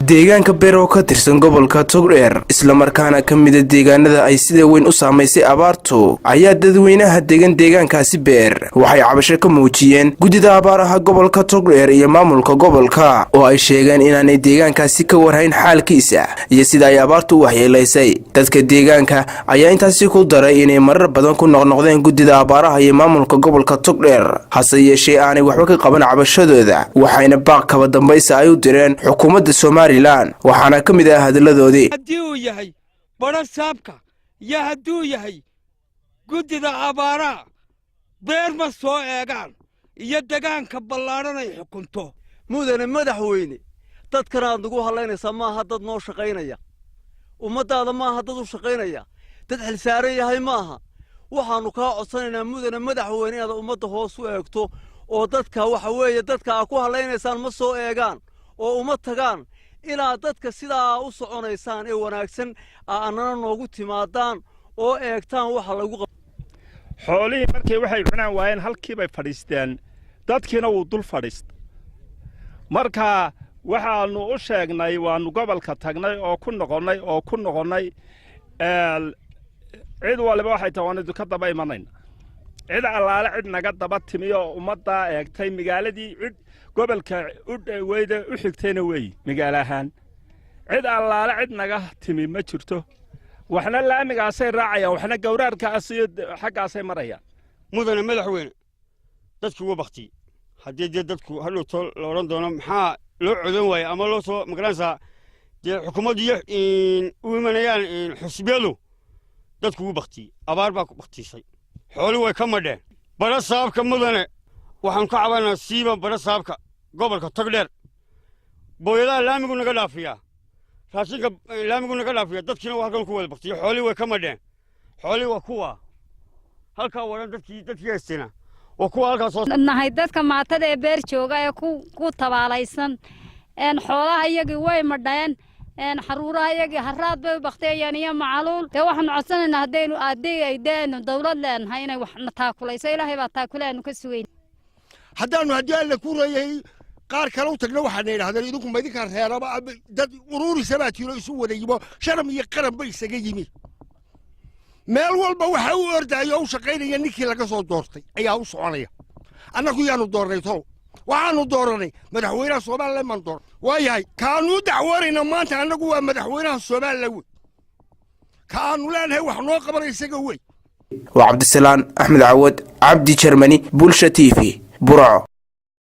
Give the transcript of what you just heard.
deegaanka beer oo ka tirsan gobolka Togdheer isla markaana kamid ah deegaanada ay sida weyn u saameysay abaartu ayaa dadweynaha deegaankaasi beer waxay cabasho ka muujiyeen gudida abaaraha gobolka Togdheer iyo maamulka gobolka oo ay sheegeen inaanay deegaankaasi ka warhayn xaalkiisa iyo sida ay abaartu u waxyeeleysay dadka deegaanka ayaa intaasi ku daray inay marar badan ku noqnoqdeen gudida abaaraha iyo maamulka gobolka Togdheer hase yeeshee aanay waxba ka qaban cabashadooda waxayna baaq kaba dambaysa ay u direen xukuumadda waxaana ka mid ah hadaladoodii haddii uu yahay badho saabka iyo hadduu yahay gudida abaaraha beer ma soo eegaan iyo degaanka ballaadhan ay xukunto mudane madaxweyne dadkan aad nagu halaynaysaa maaha dad noo shaqaynaya ummadaada maaha dad u shaqaynaya dad xilsaaran yahay maaha waxaanu kaa codsanaynaa mudane madaxweyne inaad ummadda hoos u eegto oo dadka waxa weeye dadka aad ku halaynaysaan ma soo eegaan oo uma tagaan inaad dadka sidaa u soconaysaan ee wanaagsan aanana noogu timaadaan oo eegtaan waxa lagu qabto xoolihii markay waxay cunaan waayeen halkii bay fadhiisteen dadkiina wuu dul fadhiistay marka waxaanu u sheegnay waanu gobolka tagnay oo ku noqonnay cid waliba waxay tahay waanu ka daba imanayna cid allaale cid naga daba timi oo ummadda eegtay magaaladii cid gobolka u dhaweyda u xigtayna way magaalo ahaan cid allaale cid naga timi ma jirto waxna laamigaasay raacayaan waxna gowraarkaas iyo xaggaasay marayaan mudane madaxweyne dadku waa baqti haddii dadku hadhow tol la oran doono maxaa loo codan waayay ama loo soo magaranaysaa dee xukuumaddu u imanayaan xusbiyadu dadku waa baqti abaar baa ku baqtiisay xooli way ka madheen badho saabka mudane waxaan ka cabanaa siiba badho saabka gobolka Togdheer booyadaha laamigu naga dhaafiyaa raashinka laamigu naga dhaafiyaa dadkiina waa halkan ku wada baqtiyo xooli way ka madheen xooli waa kuwa halkaa waran dadkii haystina waa kuwa halkaas soo nahay dadka maatada ee beer jooga ee ku tabaalaysan xoolaha iyagii way madheen xaruuraha iyagii haraad bay baqteeyeen iyo macaluul ee waxaanu codsanaynaa haddii ay dawlad leenahay inay wax taakulayso ilaahay baa taakuleenu ka sugeyn haddaanu haddii alla ku reeyay qaar kale u tagna waxaana yidhahdeen idinku ma idinkaa reeraba dad uruurisa baa jiro isu wada yimo sharam iyo qaran ba isaga yimi meel walba waxa u ordaayo u shaqaynaya ninkii laga soo doortay ayaa u soconaya annagu yaanu doornay tol waxaanu dooranay madaxweynaha Soomaaliland man door waayahay kaanu dacwarayna maanta annagu waa madaxweynaha Soomaaliland kaanu leenahay wax noo qabanay isaga way وعبد السلام أحمد عود عبدي جرماني بولشة تيفي برعو